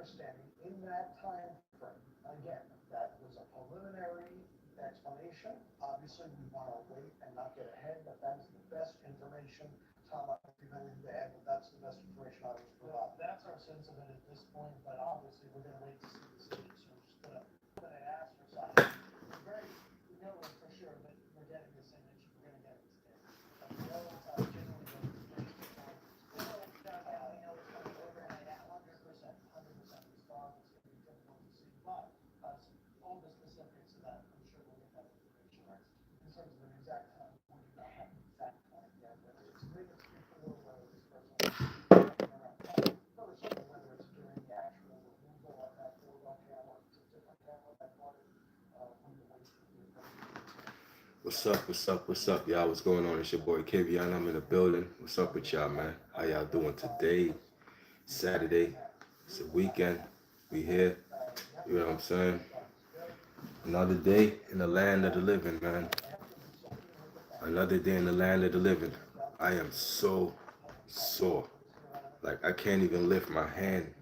understanding in that time frame, again, that was a preliminary explanation. Obviously, we want to wait and not get ahead, but that is the best information. Tom, I don't think anything to add, but that's the best information I was provided. That's our sense of it at this point, but obviously we're gonna wait to see the city, so we're just gonna ask for something. We're very, we know for sure that we're getting the signature, we're gonna get it today. But we know it's generally going to be before. We know it's not, we know it's gonna be overnight at 100%, 100% response, it's gonna be difficult to see, but, all the specifics of that, I'm sure we'll get that information. Right. In terms of an exact time, we do not have an exact time yet, but it's minutes before whether this person first, or whether it's during the actual removal of that doorbell camera, it's a different camera that bought it. We will wait for the information. What's up? What's up? What's up, y'all? What's going on? It's your boy Kevion. I'm in the building. What's up with y'all, man? How y'all doing today? Saturday. It's a weekend. We here. You know what I'm saying? Another day in the land of the living, man. Another day in the land of the living. I am so sore. Like, I can't even lift my hand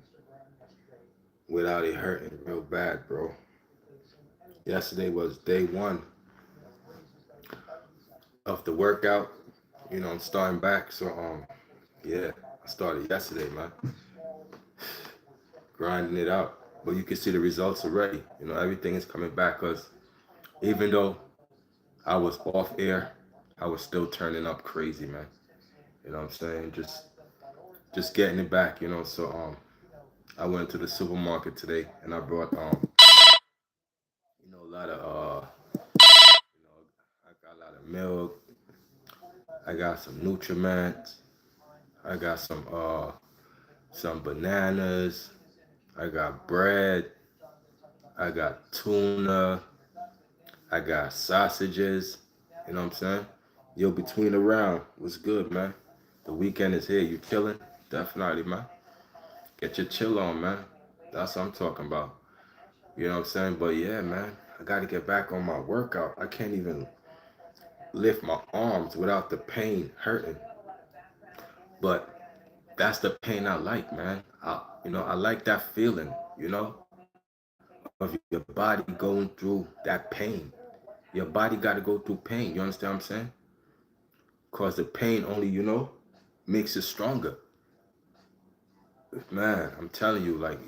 without it hurting real bad, bro. Yesterday was day one of the workout. You know, I'm starting back. So, yeah, I started yesterday, man. Grinding it out. But you can see the results already. You know, everything is coming back because even though I was off air, I was still turning up crazy, man. You know what I'm saying? Just getting it back, you know. So I went to the supermarket today and I brought a lot of I got a lot of milk, I got some Nutriments, I got some bananas, I got bread, I got tuna, I got sausages, you know what I'm saying? Yo, between around, what's good, man? The weekend is here. You chilling? Definitely, man. Get your chill on, man. That's what I'm talking about. You know what I'm saying? But yeah, man, I got to get back on my workout. I can't even lift my arms without the pain hurting. But that's the pain I like, man. I like that feeling, of your body going through that pain. Your body got to go through pain. You understand what I'm saying? Because the pain only, makes it stronger. Man, I'm telling you, like,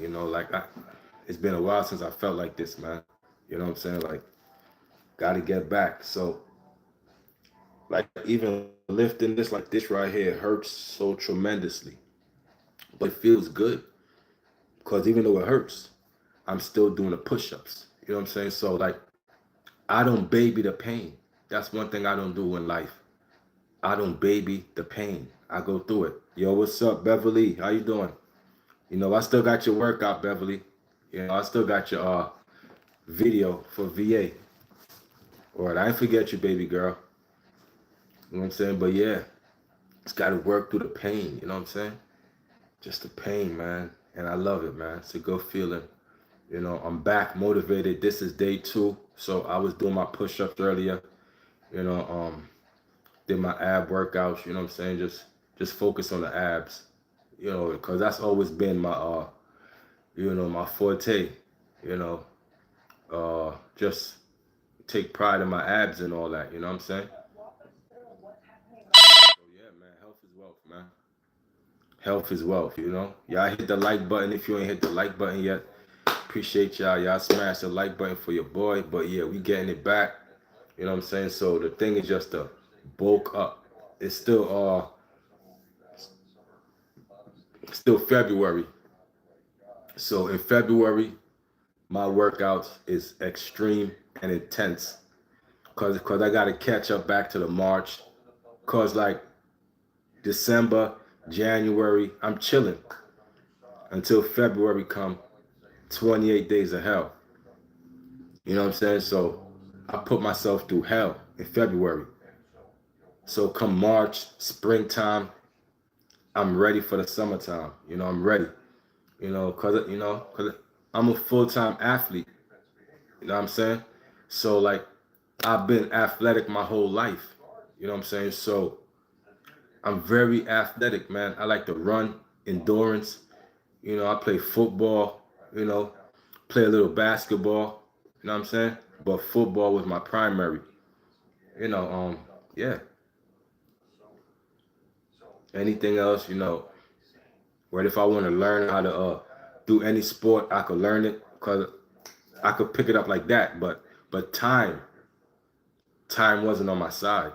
it's been a while since I felt like this, man. You know what I'm saying? Like, got to get back. So, like, even lifting this like this right here hurts so tremendously, but it feels good because even though it hurts, I'm still doing the push-ups. You know what I'm saying? So, like, I don't baby the pain. That's one thing I don't do in life. I don't baby the pain. I go through it. Yo, what's up, Beverly? How you doing? I still got your workout, Beverly. I still got your video for VA. All right, I ain't forget you, baby girl. You know what I'm saying? But yeah, it's got to work through the pain. You know what I'm saying? Just the pain, man. And I love it, man. It's a good feeling. I'm back motivated. This is day 2. So I was doing my push-ups earlier. You know, did my ab workouts. You know what I'm saying? Just focus on the abs. Because that's always been my my forte. Just take pride in my abs and all that. You know what I'm saying? So yeah, man, health is wealth, man. Health is wealth. Y'all hit the like button if you ain't hit the like button yet. Appreciate y'all. Y'all smash the like button for your boy. But yeah, we getting it back. You know what I'm saying? So the thing is just to bulk up. It's still February. So in February, my workouts is extreme and intense. Cause I gotta catch up back to the March. Cause like December, January, I'm chilling until February come 28 days of hell. You know what I'm saying? So I put myself through hell in February. So come March, springtime, I'm ready for the summertime. I'm ready. Cause I'm a full-time athlete. You know what I'm saying? So like I've been athletic my whole life. You know what I'm saying? So I'm very athletic, man. I like to run, endurance. I play football. you know, play a little basketball, you know what I'm saying? But football was my primary, you know, yeah. Anything else, you know, what if I want to learn how to do any sport, I could learn it because I could pick it up like that. But time wasn't on my side,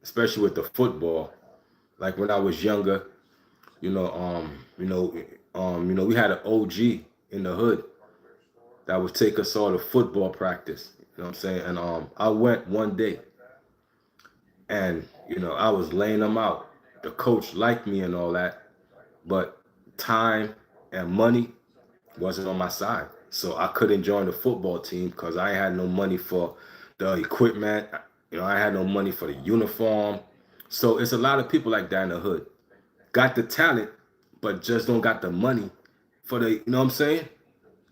especially with the football. Like when I was younger, you know, we had an OG in the hood that would take us all to football practice. You know what I'm saying? And I went one day, and you know, I was laying them out. The coach liked me and all that, but time and money wasn't on my side. So I couldn't join the football team because I had no money for the equipment. You know, I had no money for the uniform. So it's a lot of people like that in the hood. Got the talent, but just don't got the money for the, you know what I'm saying?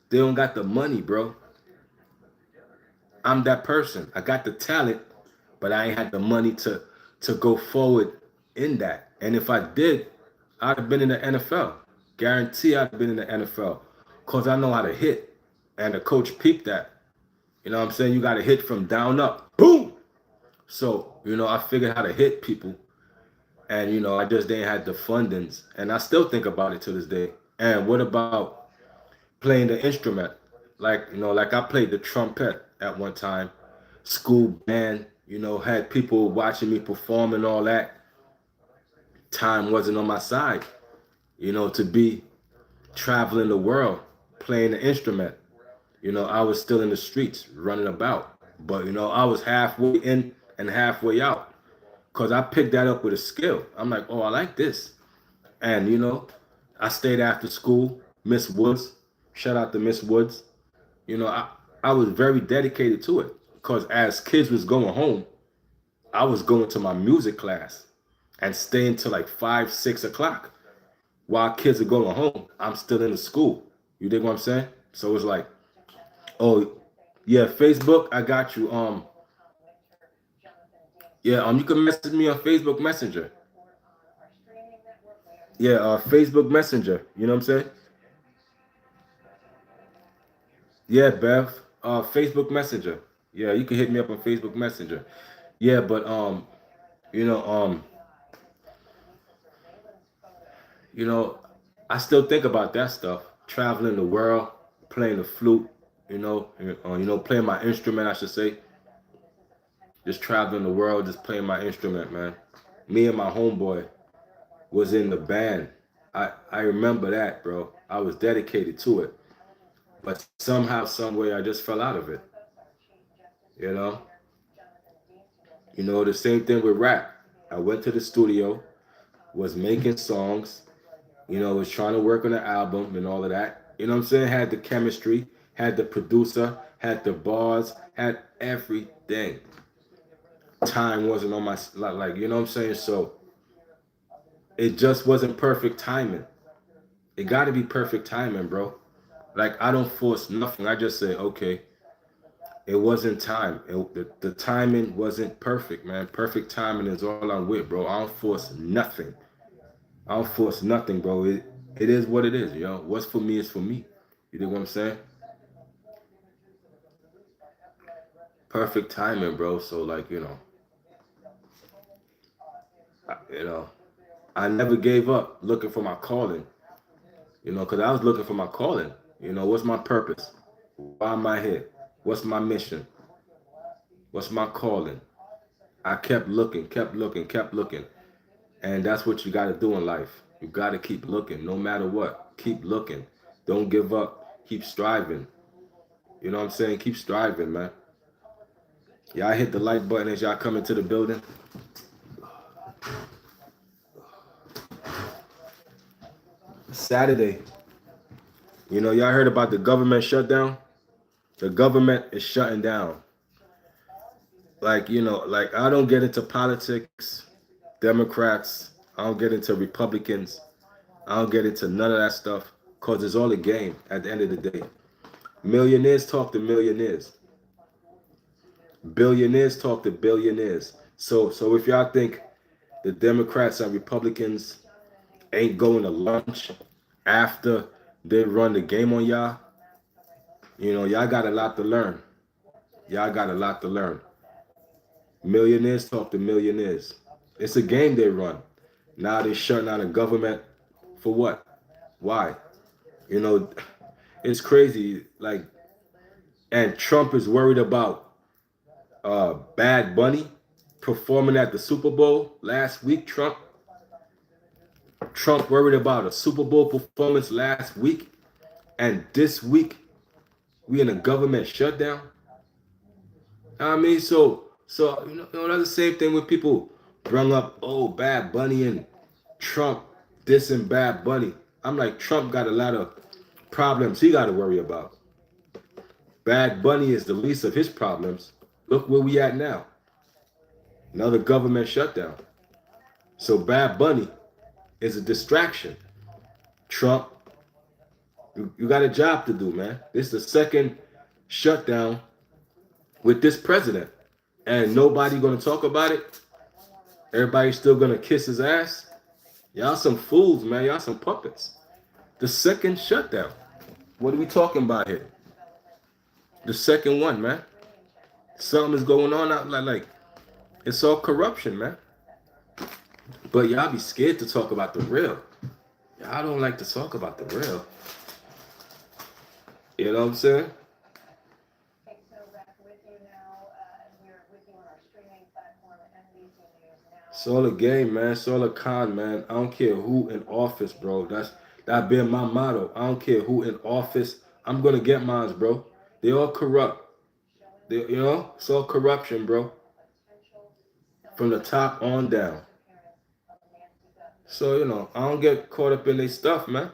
They don't got the money, bro. I'm that person. I got the talent, but I ain't had the money to go forward in that. And if I did, I'd have been in the NFL. Guarantee I'd have been in the NFL. Cause I know how to hit. And the coach peeped that. You know what I'm saying? You gotta hit from down up. Boom! So, you know, I figured how to hit people. And you know, I just didn't have the fundings. And I still think about it to this day. And what about playing the instrument? Like, you know, like I played the trumpet at one time, school band, you know, had people watching me perform and all that. Time wasn't on my side, you know, to be traveling the world, playing the instrument. You know, I was still in the streets running about. But, you know, I was halfway in and halfway out because I picked that up with a skill. I'm like, oh, I like this. And, you know, I stayed after school, Miss Woods, shout out to Miss Woods. You know, I was very dedicated to it because as kids was going home, I was going to my music class and staying till like 5, 6 o'clock. While kids are going home, I'm still in the school. You dig what I'm saying? So it's like, oh yeah, Facebook, I got you. Yeah, you can message me on Facebook Messenger. Yeah, Facebook Messenger. You know what I'm saying? Yeah, Bev. Facebook Messenger. Yeah, you can hit me up on Facebook Messenger. Yeah, but you know, you know, I still think about that stuff. Traveling the world, playing the flute, playing my instrument, I should say. Just traveling the world, just playing my instrument, man. Me and my homeboy was in the band. I remember that, bro. I was dedicated to it. But somehow, some way, I just fell out of it. You know? You know, the same thing with rap. I went to the studio, was making songs, you know, was trying to work on the album and all of that. You know what I'm saying? Had the chemistry, had the producer, had the bars, had everything. Time wasn't on my, like, you know what I'm saying? So it just wasn't perfect timing. It got to be perfect timing, bro. Like, I don't force nothing. I just say, okay, it wasn't time. The timing wasn't perfect, man. Perfect timing is all I'm with, bro. I don't force nothing. I don't force nothing, bro. It is what it is, yo. What's for me is for me. You know what I'm saying? Perfect timing, bro. So like, you know, I never gave up looking for my calling. You know, because I was looking for my calling. You know, what's my purpose? Why am I here? What's my mission? What's my calling? I kept looking, kept looking, kept looking. And that's what you got to do in life. You got to keep looking no matter what. Keep looking. Don't give up. Keep striving. You know what I'm saying? Keep striving, man. Y'all hit the like button as y'all come into the building. Saturday. You know, y'all heard about the government shutdown? The government is shutting down. Like, you know, like I don't get into politics, Democrats. I don't get into Republicans. I don't get into none of that stuff because it's all a game at the end of the day. Millionaires talk to millionaires. Billionaires talk to billionaires. So if y'all think the Democrats and Republicans ain't going to lunch after they run the game on y'all, You know, y'all got a lot to learn. Y'all got a lot to learn. Millionaires talk to millionaires. It's a game they run. Now they're shutting down the government for what? Why? You know, it's crazy. Like, and Trump is worried about Bad Bunny performing at the Super Bowl last week. Trump worried about a Super Bowl performance last week, and this week we in a government shutdown. I mean, so you know that's the same thing with people bring up, oh, Bad Bunny and Trump dissing Bad Bunny. I'm like, Trump got a lot of problems he got to worry about. Bad Bunny is the least of his problems. Look where we at now. Another government shutdown. So Bad Bunny is a distraction. Trump, you got a job to do, man. This is the second shutdown with this president. And nobody gonna talk about it. Everybody's still gonna kiss his ass. Y'all some fools, man. Y'all some puppets. The second shutdown. What are we talking about here? The second one, man. Something is going on out like it's all corruption, man. But y'all be scared to talk about the real. Y'all don't like to talk about the real. You know what I'm saying? Okay, so back with you now. We're with you on our streaming platform at NBC News Now. It's all a game, man. It's all a con, man. I don't care who in office, bro. That been my motto. I don't care who in office. I'm gonna get mine, bro. They all corrupt. You know, it's all corruption, bro. From the top on down. So, you know, I don't get caught up in their stuff, man.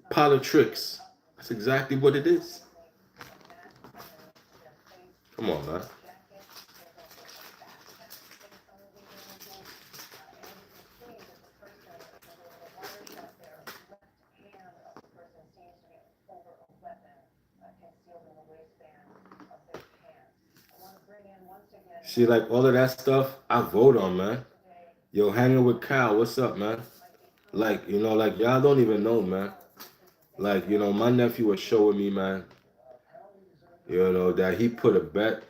Politics. That's exactly what it is. Come on, man. See, like all of that stuff, I vote on, man. Yo, hanging with Kyle, what's up, man? Like, you know, like y'all don't even know, man. Like, you know, my nephew was showing me, man, you know, that he put a bet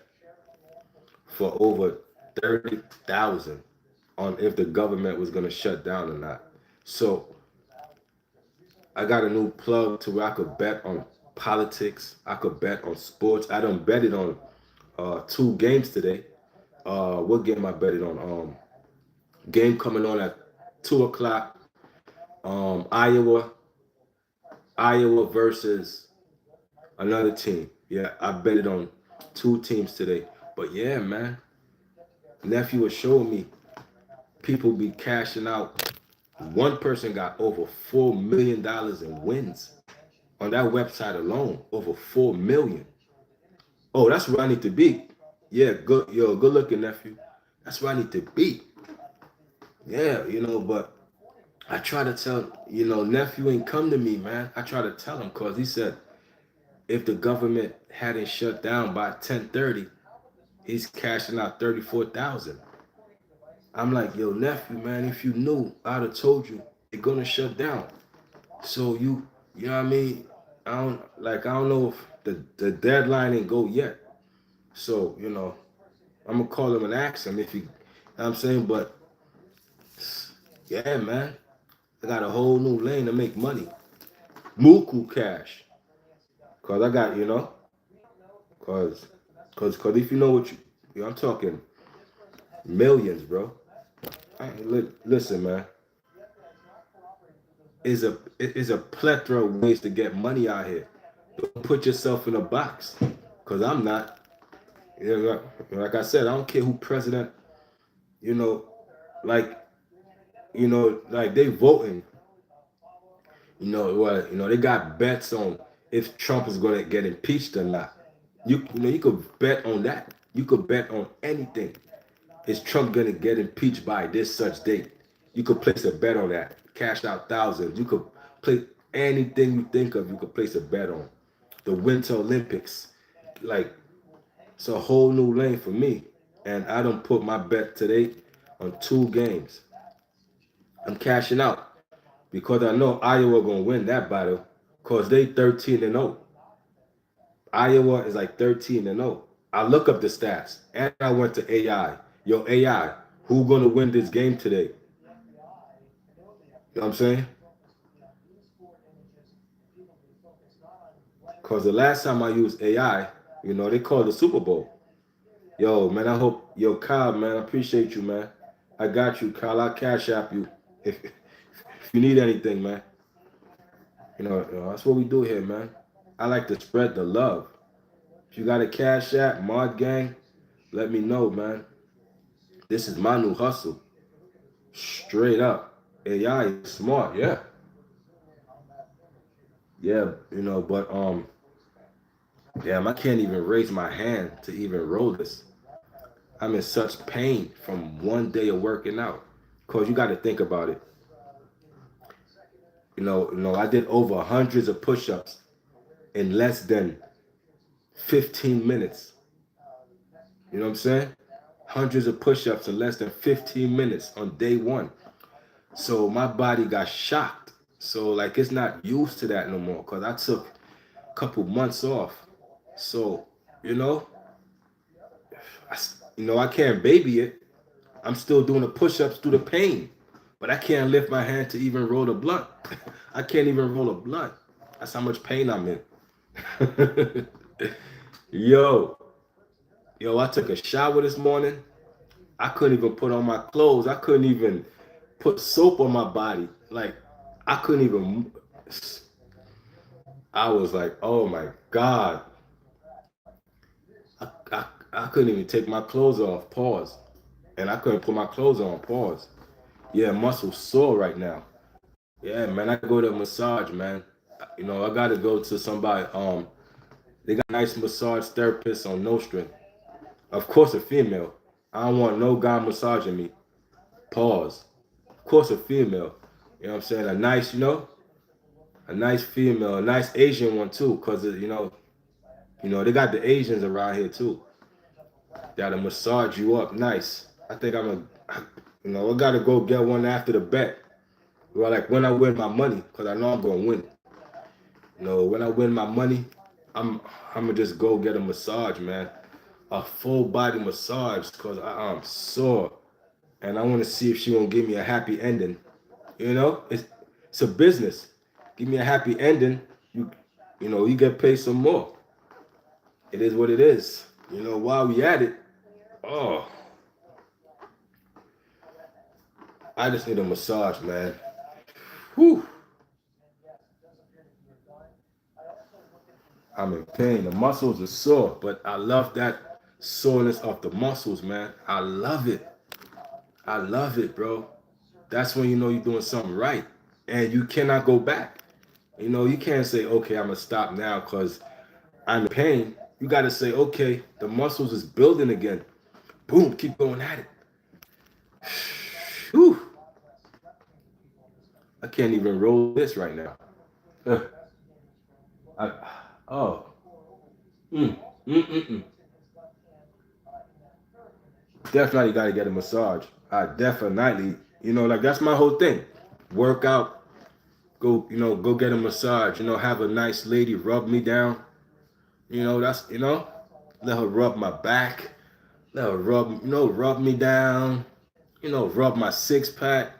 for over 30,000 on if the government was gonna shut down or not. So I got a new plug to where I could bet on politics. I could bet on sports. I done betted on 2 games today. What game I betted on? Game coming on at 2:00. Iowa versus another team. Yeah, I betted on 2 teams today. But yeah, man, nephew was showing me people be cashing out. One person got over $4 million in wins on that website alone. Over 4 million. Oh, that's where I need to be. Yeah, good looking nephew. That's where I need to be. Yeah, you know, but I try to tell, you know, nephew ain't come to me, man. I try to tell him because he said if the government hadn't shut down by 10:30, he's cashing out 34,000. I'm like, yo, nephew, man, if you knew, I'd have told you they're gonna shut down. So you know what I mean? I don't know if the deadline ain't go yet. So, you know, I'm gonna call him and ask him if he, you know what I'm saying, but yeah, man. I got a whole new lane to make money. Muku cash. Cause I got, you know, cause if you know what you know, I'm talking millions, bro. Listen, man. Is a plethora of ways to get money out here. Don't put yourself in a box. Cause I'm not. You know, like I said, I don't care who president, you know, like, you know, like they voting. You know, they got bets on if Trump is gonna get impeached or not. You know, you could bet on that. You could bet on anything. Is Trump gonna get impeached by this such date? You could place a bet on that. Cash out thousands. You could play anything you think of. You could place a bet on. The Winter Olympics, like it's a whole new lane for me. And I don't put my bet today on 2 games. I'm cashing out because I know Iowa gonna win that battle Cause they 13-0. Iowa is like 13-0. I look up the stats and I went to AI. Yo, AI, who gonna win this game today? You know what I'm saying? Cause the last time I used AI, you know, they called the Super Bowl. Yo, man, I hope, yo, Kyle, man, I appreciate you, man. I got you, Kyle. I'll cash app you if you need anything, man. That's what we do here, man. I like to spread the love. If you got a cash app, Mod Gang, let me know, man. This is my new hustle. Straight up. AI is smart, yeah. Yeah, but damn, I can't even raise my hand to even roll this. I'm in such pain from one day of working out. Cause you got to think about it. I did over hundreds of push-ups in less than 15 minutes. You know what I'm saying? Hundreds of push-ups in less than 15 minutes on day one. So my body got shocked. So like it's not used to that no more. Cause I took a couple months off. So, I can't baby it. I'm still doing the push-ups through the pain. But I can't lift my hand to even roll a blunt. I can't even roll a blunt. That's how much pain I'm in. Yo, I took a shower this morning. I couldn't even put on my clothes. I couldn't even put soap on my body. Like, I couldn't even. I was like, oh my God. I couldn't even take my clothes off. Pause. And I couldn't put my clothes on. Pause. Yeah, muscle sore right now. Yeah, man, I go to a massage, man. I gotta go to somebody. They got nice massage therapists on Nostrum. Of course, a female. I don't want no guy massaging me. Pause. Of course, a female. You know what I'm saying? A nice female, a nice Asian one too, cause they got the Asians around here too. That'll massage you up nice. I think I gotta go get one after the bet. Well, like when I win my money, cause I know I'm gonna win. When I win my money, I'm gonna just go get a massage, man. A full body massage, cause I'm sore, and I want to see if she gonna give me a happy ending. It's a business. Give me a happy ending. You get paid some more. It is what it is. While we at it, oh, I just need a massage, man. Whew. I'm in pain. The muscles are sore, but I love that soreness of the muscles, man. I love it. I love it, bro. That's when you're doing something right. And you cannot go back. You can't say, okay, I'm going to stop now because I'm in pain. You got to say, okay, the muscles is building again. Boom, keep going at it. Whew. I can't even roll this right now. Oh. Mm, mm, mm, mm. Definitely got to get a massage. I definitely, like that's my whole thing. Work out, go get a massage. Have a nice lady rub me down. Let her rub my back. Let her rub me down. Rub my six pack.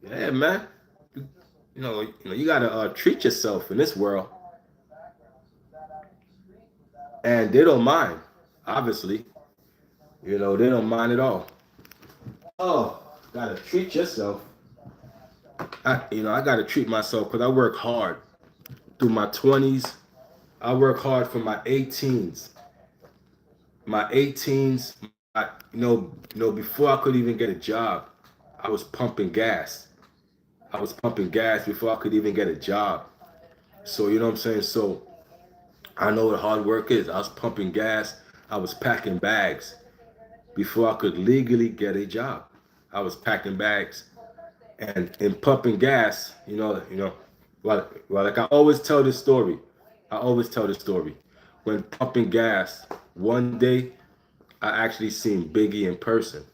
Yeah, man. You gotta treat yourself in this world. And they don't mind, obviously. They don't mind at all. Oh, gotta treat yourself. I gotta treat myself because I work hard through my 20s. I work hard for my 18s. My 18s, before I could even get a job, I was pumping gas. I was pumping gas before I could even get a job. So, you know what I'm saying? So, I know what hard work is. I was pumping gas. I was packing bags before I could legally get a job. I was packing bags and in pumping gas, like I always tell this story. I always tell this story. When pumping gas, one day I actually seen Biggie in person.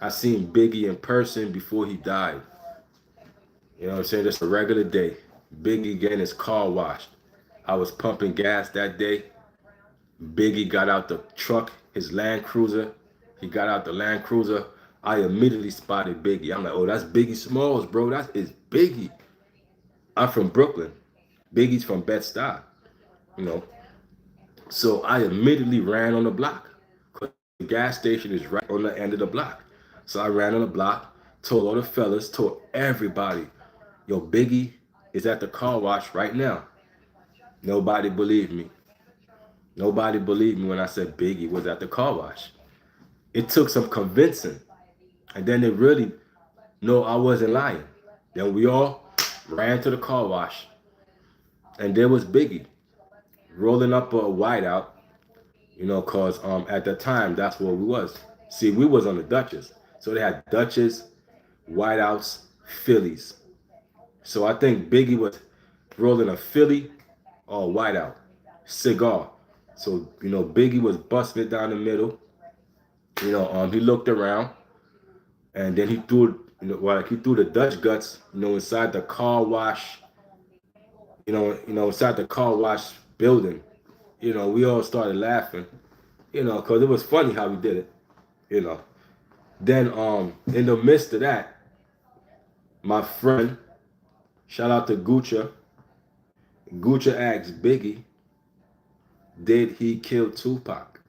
I seen Biggie in person before he died. You know what I'm saying? Just a regular day. Biggie getting his car washed. I was pumping gas that day. Biggie got out the truck, his Land Cruiser. He got out the Land Cruiser. I immediately spotted Biggie. I'm like, oh, that's Biggie Smalls, bro. That is Biggie. I'm from Brooklyn. Biggie's from Bed-Stuy, you know. So I immediately ran on the block. 'Cause the gas station is right on the end of the block. So I ran on the block, told all the fellas, told everybody, yo, Biggie is at the car wash right now. Nobody believed me. Nobody believed me when I said Biggie was at the car wash. It took some convincing. And then they really know I wasn't lying. Then we all ran to the car wash. And there was Biggie rolling up a whiteout, you know, cause at the time that's what we was. See, we was on the Dutchess. So they had Dutchess, whiteouts, Phillies. So I think Biggie was rolling a Philly or a whiteout cigar. So, you know, Biggie was busting it down the middle. You know, he looked around and then he threw, you know, like he threw the Dutch guts, you know, inside the car wash, inside the car wash building. You know, we all started laughing, you know, because it was funny how we did it, you know. Then in the midst of that, my friend, shout out to Gucci asked Biggie, did he kill Tupac?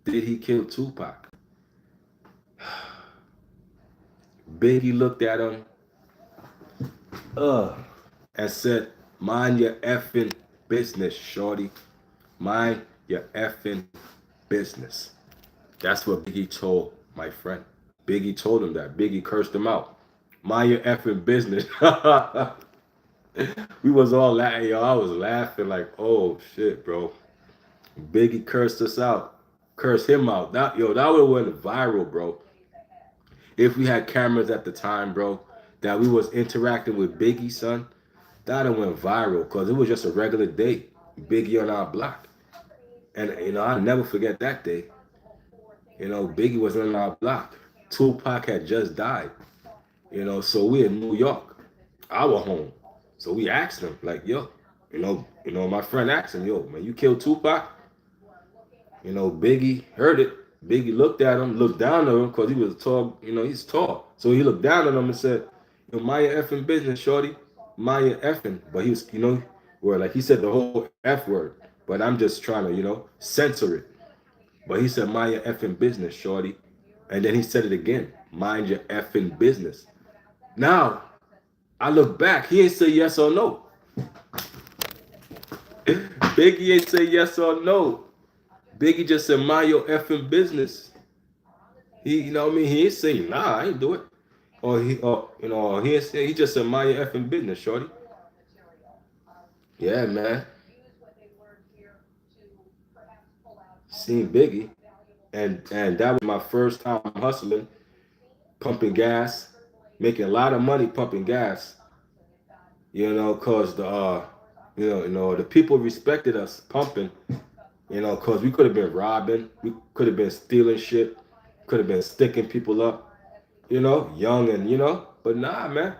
Did he kill Tupac? Biggie looked at him and said, mind your effing business, shorty. Mind your effing business. That's what Biggie told my friend. Biggie told him that. Biggie cursed him out. Mind your effing business. We was all laughing. Yo, I was laughing like, oh shit, bro. Biggie cursed us out. Cursed him out. That would have went viral, bro. If we had cameras at the time, bro, that we was interacting with Biggie, son, that would have went viral because it was just a regular day. Biggie on our block. And, you know, I'll never forget that day. You know, Biggie was on our block. Tupac had just died. You know, so we in New York, our home. So we asked him, like, yo, you know, my friend asked him, yo, man, you killed Tupac? You know, Biggie heard it. Biggie looked at him, looked down at him, because he was tall, you know, he's tall. So he looked down at him and said, yo, mind your effing business, shorty. Mind your effing. But he was, you know, where like he said the whole F word. But I'm just trying to, you know, censor it. But he said, mind your effing business, shorty. And then he said it again, mind your effing business. Now, I look back, he ain't say yes or no. Biggie ain't say yes or no. Biggie just said, mind your effing business. He, you know what I mean? He ain't say, nah, I ain't do it. Or he just said, mind your effing business, shorty. Yeah, man. Seen Biggie. And that was my first time hustling, pumping gas, making a lot of money pumping gas. You know, cause the people respected us pumping. You know, cause we could have been robbing, we could have been stealing shit, could have been sticking people up. You know, young and but nah, man,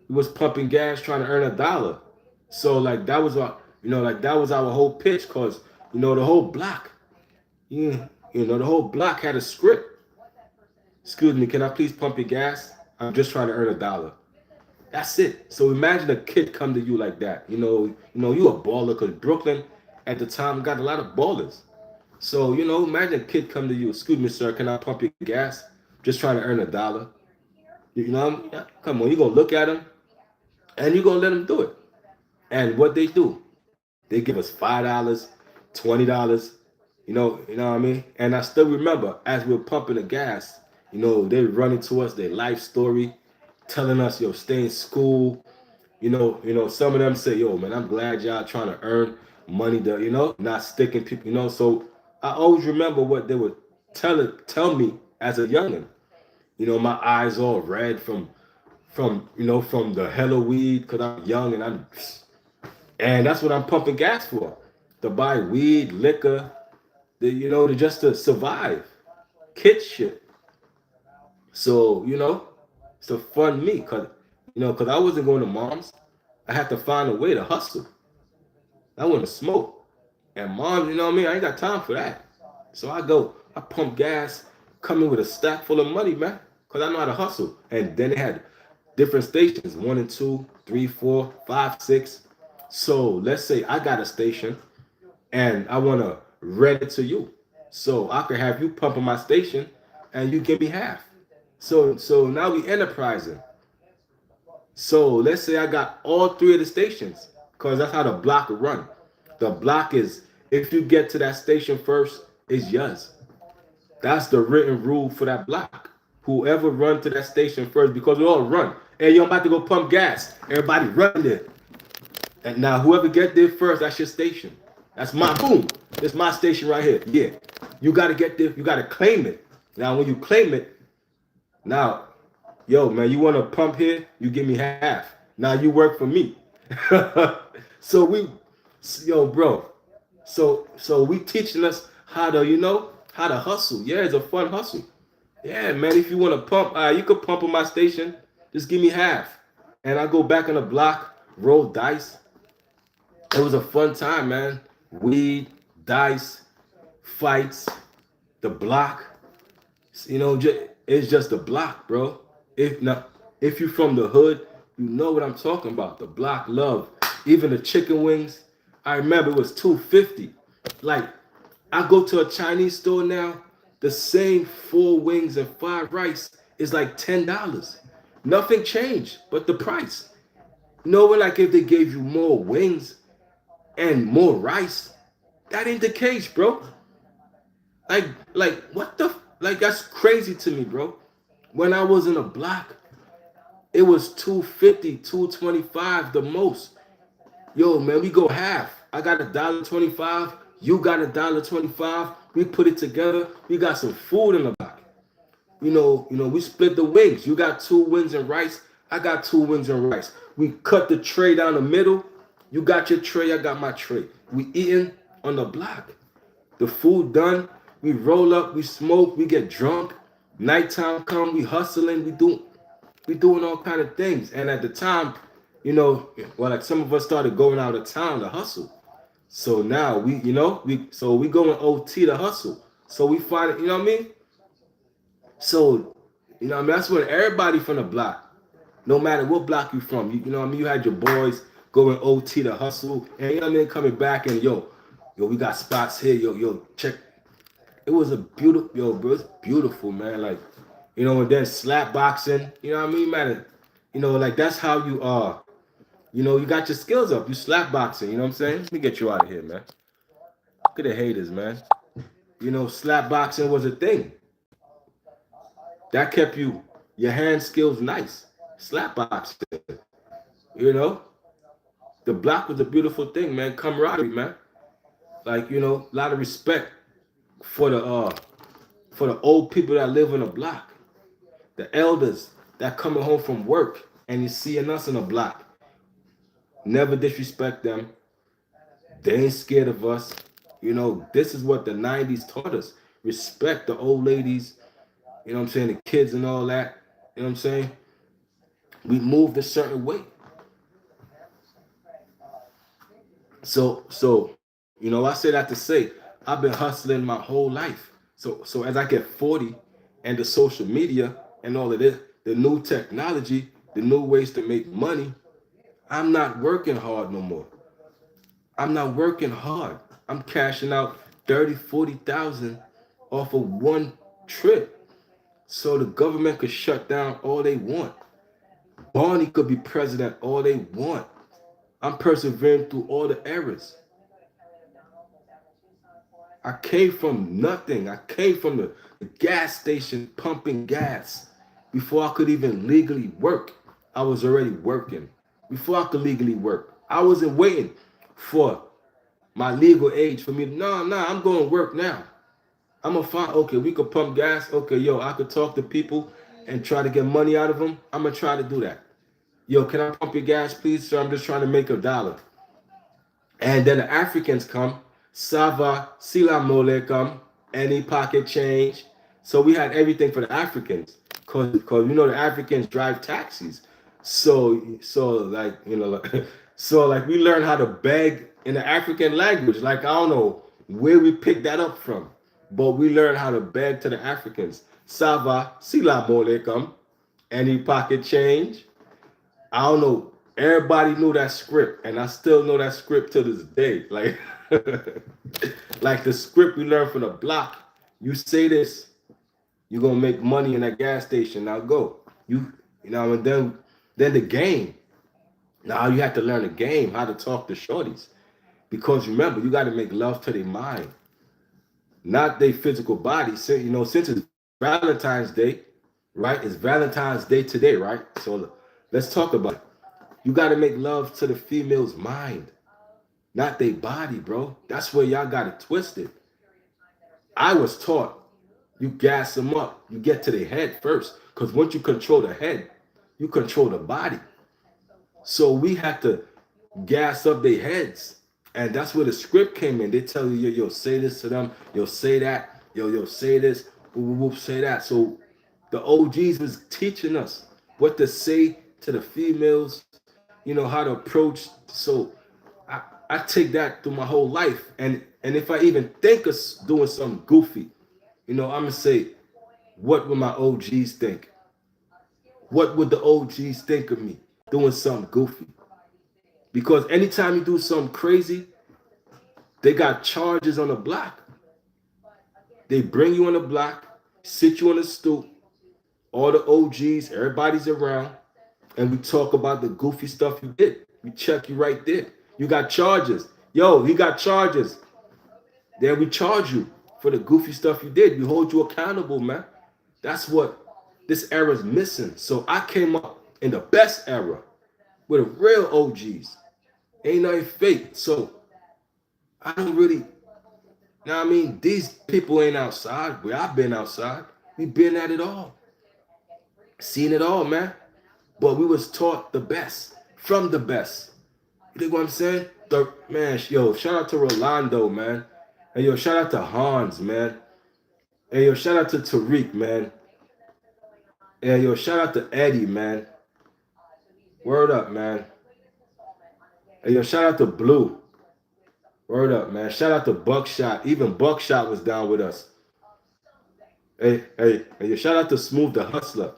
we was pumping gas trying to earn $1. So like that was our whole pitch, cause the whole block, the whole block had a script. Excuse me, can I please pump your gas? I'm just trying to earn $1. That's it. So imagine a kid come to you like that. You a baller, because Brooklyn at the time got a lot of ballers. So, imagine a kid come to you, excuse me, sir, can I pump your gas? Just trying to earn $1. Come on, you're going to look at him and you're going to let him do it. And what they do, they give us $5, $20, you know what I mean? And I still remember as we were pumping the gas, they were running to us, their life story, telling us, yo, stay in school. Some of them say, yo, man, I'm glad y'all trying to earn money to, not sticking people, So I always remember what they would tell me as a youngin'. My eyes all red from the hella weed, because I'm young and that's what I'm pumping gas for. To buy weed, liquor, just to survive. Kid shit. So, it's to fund me, because I wasn't going to mom's. I had to find a way to hustle. I want to smoke. And mom, you know what I mean? I ain't got time for that. So I pump gas, come in with a stack full of money, man. Cause I know how to hustle. And then they had different stations, 1 and 2, 3, 4, 5, 6. So let's say I got a station and I wanna rent it to you. So I could have you pumping my station and you give me half. So now we enterprising. So let's say I got all three of the stations, because that's how the block will run. The block is, if you get to that station first, it's yours. That's the written rule for that block. Whoever run to that station first, because we all run. Hey, yo, I'm about to go pump gas. Everybody run there. And now whoever get there first, that's your station. That's my boom. That's my station right here. Yeah. You gotta get there, you gotta claim it. Now when you claim it, now, yo, man, you want to pump here? You give me half. Now you work for me. So we, yo, bro. So we teaching us how to, how to hustle. Yeah, it's a fun hustle. Yeah, man. If you want to pump, you could pump on my station. Just give me half, and I go back on the block, roll dice. It was a fun time, man. Weed, dice, fights, the block. It's just a block, bro. If you're from the hood, you know what I'm talking about. The block love, even the chicken wings. I remember it was $2.50. Like, I go to a Chinese store now, the same 4 wings and 5 rice is like $10. Nothing changed but the price. Like if they gave you more wings and more rice, that ain't the case, bro. Like what the like that's crazy to me, bro. When I was in a block, it was 250, 225 the most. Yo, man, we go half. I got $1.25. You got $1.25. We put it together. We got some food in the block. We split the wings. You got 2 wings and rice. I got 2 wings and rice. We cut the tray down the middle. You got your tray. I got my tray. We eating on the block. The food done. We roll up. We smoke. We get drunk. Nighttime come. We hustling. We doing all kind of things. And at the time, like some of us started going out of town to hustle. So now we going OT to hustle. So we find it, you know what I mean? So, that's when everybody from the block, no matter what block you from, you know what I mean? You had your boys going OT to hustle, and coming back and yo, we got spots here, yo, check. It was a beautiful, bro, it's beautiful, man. Like, and then slap boxing, you know what I mean, man? Like that's how you are. You got your skills up. You slap boxing, you know what I'm saying? Let me get you out of here, man. Look at the haters, man. Slap boxing was a thing. That kept your hand skills nice. Slap boxing, The block was a beautiful thing, man. Camaraderie, man. Like, a lot of respect for the old people that live in the block. The elders that coming home from work and you seeing us in the block. Never disrespect them. They ain't scared of us. This is what the 90s taught us. Respect the old ladies, the kids and all that. You know what I'm saying? We moved a certain way. So, I say that to say, I've been hustling my whole life. So as I get 40 and the social media and all of this, the new technology, the new ways to make money, I'm not working hard no more. I'm not working hard. I'm cashing out 30, 40,000 off of one trip. So the government could shut down all they want. Barney could be president all they want. I'm persevering through all the errors. I came from nothing. I came from the gas station pumping gas. Before I could even legally work, I was already working. Before I could legally work, I wasn't waiting for my legal age for me. No, I'm going to work now. I'm going to find, okay, we could pump gas. Okay, yo, I could talk to people and try to get money out of them. I'm going to try to do that. Yo, can I pump your gas, please, sir? I'm just trying to make $1. And then the Africans come. Sava, Sila Mole come. Any pocket change. So we had everything for the Africans. Because the Africans drive taxis. So like like, so like we learn how to beg in the African language. Like I don't know where we picked that up from, but we learn how to beg to the Africans. Sava, sila come. Any pocket change? I don't know. Everybody knew that script, and I still know that script to this day. Like, like the script we learned from the block. You say this, you're gonna make money in that gas station. Now go. And then the game. Now you have to learn the game, how to talk to shorties. Because remember, you got to make love to their mind, not their physical body. Since it's Valentine's Day, right? It's Valentine's Day today, right? So let's talk about it. You got to make love to the female's mind, not their body, bro. That's where y'all got it twisted. I was taught you gas them up, you get to the head first. Because once you control the head, you control the body. So we had to gas up their heads. And that's where the script came in. They tell you, yo, say this to them, yo, say that, yo, say this, whoop, whoop, say that. So the OGs was teaching us what to say to the females, how to approach. So I take that through my whole life. And if I even think of doing something goofy, I'm going to say, what would my OGs think? What would the OGs think of me doing something goofy? Because anytime you do something crazy, they got charges on the block. They bring you on the block, sit you on the stoop, all the OGs, everybody's around, and we talk about the goofy stuff you did. We check you right there. You got charges. Yo, he got charges. Then we charge you for the goofy stuff you did. We hold you accountable, man. That's what this era is missing. So I came up in the best era with the real OGs. Ain't nothing fake. So I don't really, these people ain't outside where I've been outside. We been at it all. Seen it all, man. But we was taught the best from the best. You think what I'm saying? Shout out to Rolando, man. And yo, shout out to Hans, man. And yo, shout out to Tariq, man. And yo, shout out to Eddie, man. Word up, man. And yo, shout out to Blue. Word up, man. Shout out to Buckshot. Even Buckshot was down with us. Hey, and yo, shout out to Smooth the Hustler.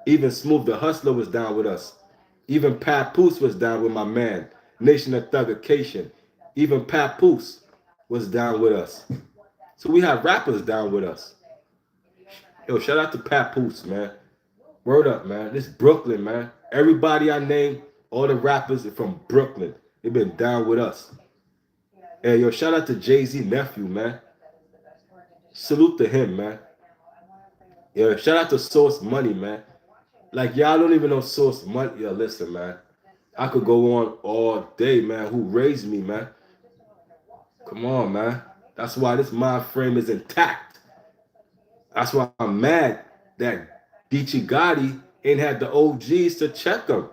Even Smooth the Hustler was down with us. Even Papoose was down with my man, Nation of Thuggication. Even Papoose was down with us. So we have rappers down with us. Yo, shout out to Papoose, man. Word up, man. This Brooklyn, man. Everybody I named, all the rappers are from Brooklyn. They've been down with us. Hey, yo, shout out to Jay-Z nephew, man. Salute to him, man. Yo, shout out to Source Money, man. Like, y'all don't even know Source Money. Yo, listen, man. I could go on all day, man. Who raised me, man? Come on, man. That's why this mind frame is intact. That's why I'm mad that Geechee Gotti ain't had the OGs to check him.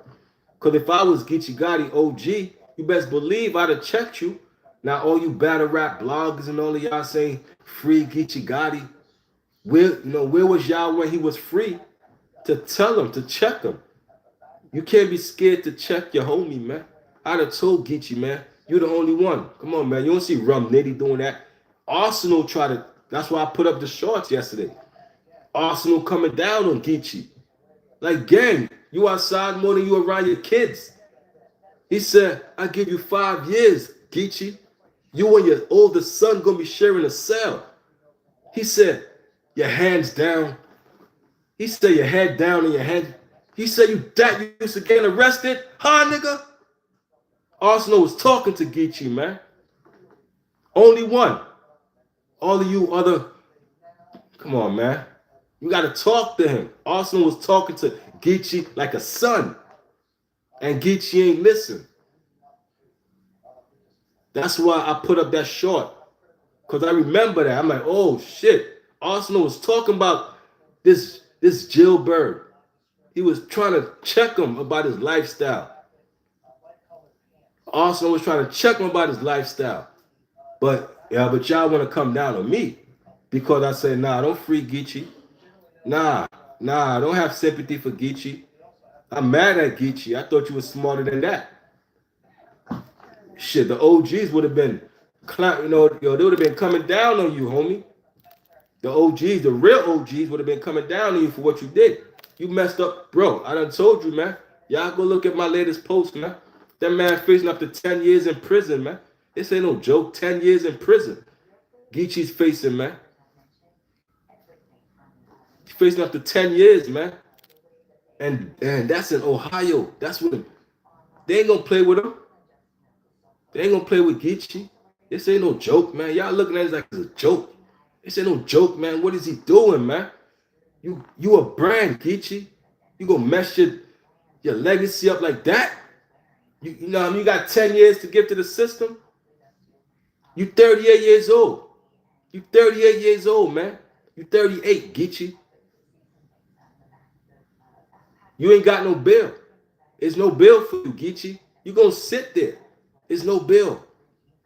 Because if I was Geechee Gotti OG, you best believe I'd have checked you. Now, all you battle rap bloggers and all of y'all saying free Geechee Gotti, where was y'all when he was free to tell him, to check him? You can't be scared to check your homie, man. I'd have told Geechee, man, you're the only one. Come on, man. You don't see Rum Nitty doing that. Arsenal tried to, that's why I put up the shorts yesterday. Arsenal coming down on Geechee. Like, gang, you outside more than you around your kids. He said, I give you 5 years, Geechee. You and your older son gonna be sharing a cell. He said, your hands down. He said, your head down and your head. He said, you used to get arrested? Huh, nigga? Arsenal was talking to Geechee, man. Only one. All of you other, come on, man. You got to talk to him. Arsenal was talking to Geechee like a son. And Geechee ain't listen. That's why I put up that short. Because I remember that. I'm like, oh, shit. Arsenal was talking about this Jill Bird. He was trying to check him about his lifestyle. Arsenal was trying to check him about his lifestyle. But y'all want to come down on me. Because I said, nah, don't free Geechee. Nah, I don't have sympathy for Geechee. I'm mad at Geechee. I thought you were smarter than that. Shit, the OGs would have been, yo, they would have been coming down on you, homie. The OGs, the real OGs, would have been coming down on you for what you did. You messed up, bro. I done told you, man. Y'all go look at my latest post, man. That man facing up to 10 years in prison, man. This ain't no joke. 10 years in prison. Geechee's facing, man. He's facing up to 10 years, man. And that's in Ohio. That's what they ain't gonna play with him. They ain't gonna play with Geechee. This ain't no joke, man. Y'all looking at it like it's a joke. This ain't no joke, man. What is he doing, man? You a brand, Geechee. You gonna mess your legacy up like that? You know what I mean? You got 10 years to give to the system. You 38 years old. You 38 years old, man. You 38, Geechee. You ain't got no bill. There's no bill for you, Geechee. You gonna sit there. There's no bill.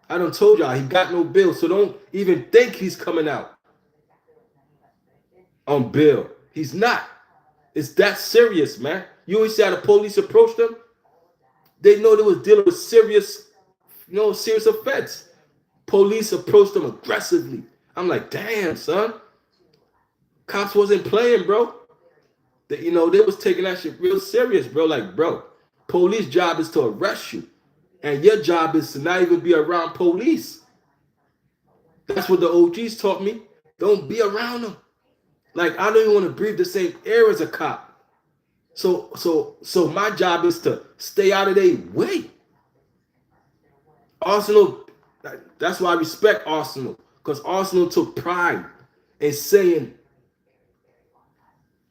I done told y'all he got no bill, so don't even think he's coming out on bail. He's not. It's that serious, man. You always see how the police approached him. They know they was dealing with serious offense. Police approached them aggressively. I'm like, damn, son. Cops wasn't playing, bro. They was taking that shit real serious, bro. Like, bro, police job is to arrest you. And your job is to not even be around police. That's what the OGs taught me. Don't be around them. Like, I don't even want to breathe the same air as a cop. So my job is to stay out of their way. Arsenal, that's why I respect Arsenal. Because Arsenal took pride in saying,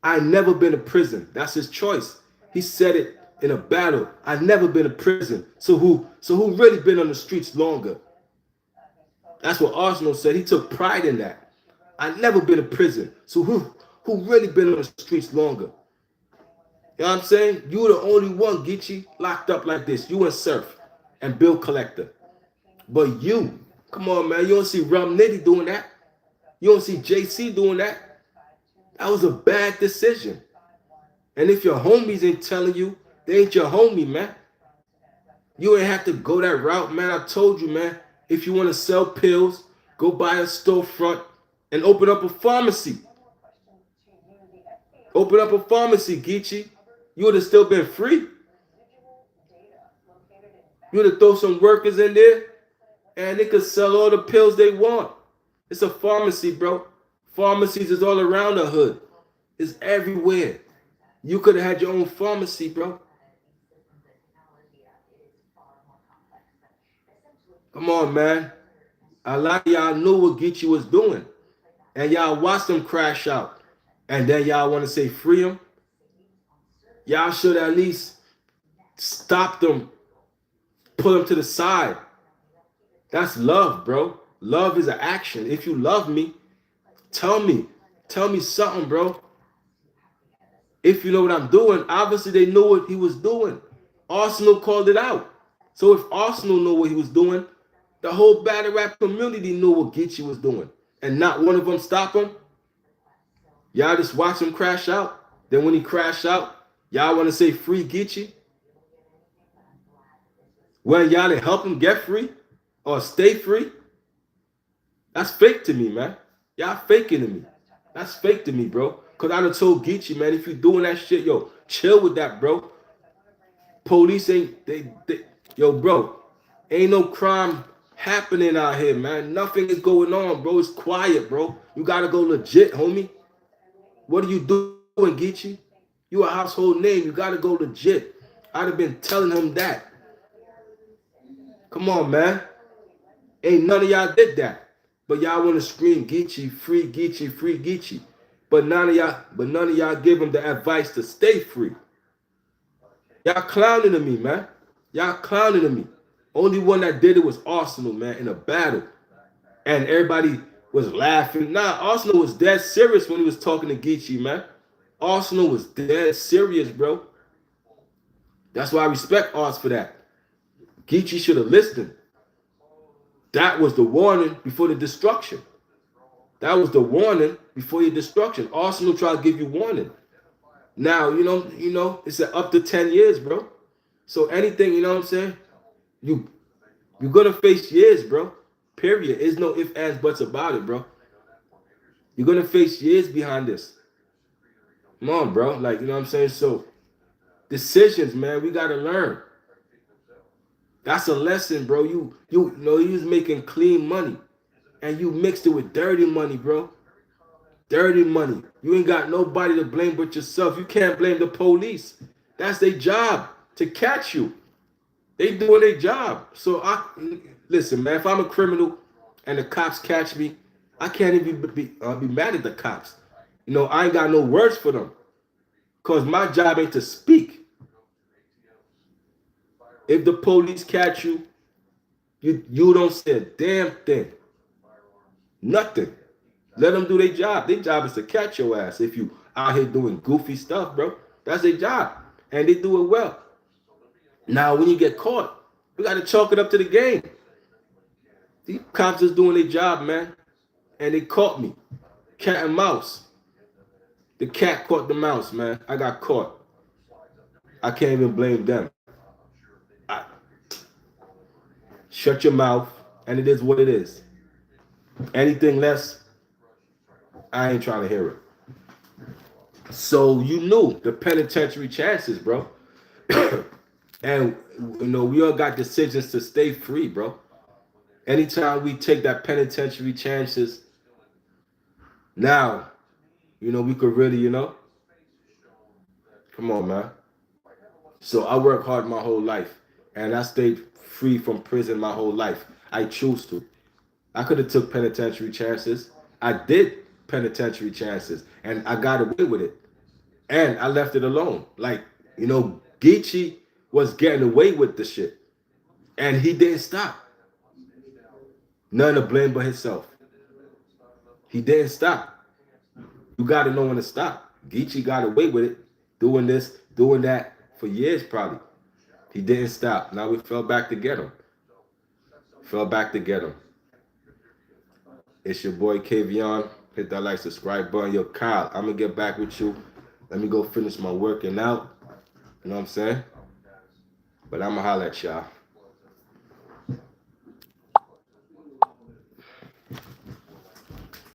I never been to prison. That's his choice. He said it in a battle. I never been to prison. So who really been on the streets longer? That's what Arsenal said. He took pride in that. I never been to prison. So who really been on the streets longer? You know what I'm saying? You the only one, Geechee, locked up like this. You and Surf and Bill Collector. But you, come on, man. You don't see Rum Nitty doing that. You don't see JC doing that. That was a bad decision. And if your homies ain't telling you, they ain't your homie, man. You ain't have to go that route, man. I told you, man. If you want to sell pills, go buy a storefront and open up a pharmacy. Open up a pharmacy, Geechee. You would have still been free. You would have thrown some workers in there and they could sell all the pills they want. It's a pharmacy, bro. Pharmacies is all around the hood. It's everywhere. You could have had your own pharmacy, bro. Come on, man. A lot of y'all knew what Geechee was doing. And y'all watched him crash out. And then y'all want to say free him? Y'all should at least stop them. Pull them to the side. That's love, bro. Love is an action. If you love me, tell me something, bro. If you know what I'm doing, obviously they knew what he was doing. Arsenal called it out. So if Arsenal knew what he was doing, the whole battle rap community knew what Geechee was doing. And not one of them stopped him. Y'all just watch him crash out. Then when he crashed out, y'all want to say free Geechee? Well, y'all didn't help him get free or stay free? That's fake to me, man. Y'all faking to me. That's fake to me, bro. Because I done told Geechee, man, if you doing that shit, yo, chill with that, bro. Police ain't, yo, bro, ain't no crime happening out here, man. Nothing is going on, bro. It's quiet, bro. You got to go legit, homie. What are you doing, Geechee? You a household name. You got to go legit. I'd have been telling him that. Come on, man. Ain't none of y'all did that. But y'all want to scream Geechee, free Geechee, free Geechee. But none of y'all give him the advice to stay free. Y'all clowning at me, man. Y'all clowning at me. Only one that did it was Arsenal, man, in a battle. And everybody was laughing. Nah, Arsenal was dead serious when he was talking to Geechee, man. Arsenal was dead serious, bro. That's why I respect Ars for that. Geechee should have listened. That was the warning before the destruction. That was the warning before your destruction. Arsenal tried to give you warning. Now, it's up to 10 years, bro. So anything, you know what I'm saying? You're gonna face years, bro. Period. There's no ifs, ands, buts about it, bro. You're gonna face years behind this. Come on, bro. Like, you know what I'm saying? So decisions, man, we gotta learn. That's a lesson, bro. You know you was making clean money and you mixed it with dirty money, bro. Dirty money. You ain't got nobody to blame but yourself. You can't blame the police. That's their job to catch you. They doing their job. So listen, man. If I'm a criminal and the cops catch me, I can't even be mad at the cops. I ain't got no words for them, cause my job ain't to speak. If the police catch you, you don't say a damn thing. Nothing. Let them do their job. Their job is to catch your ass if you out here doing goofy stuff, bro. That's their job. And they do it well. Now, when you get caught, we got to chalk it up to the game. These cops is doing their job, man. And they caught me. Cat and mouse. The cat caught the mouse, man. I got caught. I can't even blame them. Shut your mouth, and it is what it is. Anything less, I ain't trying to hear it. So you knew the penitentiary chances, bro. And we all got decisions to stay free, bro. Anytime we take that penitentiary chances, now, we could really, come on, man. So I worked hard my whole life, and I stayed free from prison my whole life. I choose to. I could have took penitentiary chances. I did penitentiary chances, and I got away with it. And I left it alone. Like, Geechee was getting away with the shit, and he didn't stop. None to blame but himself. He didn't stop. You got to know when to stop. Geechee got away with it, doing this, doing that for years probably. He didn't stop. Now we fell back to get him. It's your boy Kavion. Hit that like, subscribe button. Yo, Kyle, I'm going to get back with you. Let me go finish my working out. You know what I'm saying? But I'm going to holler at y'all.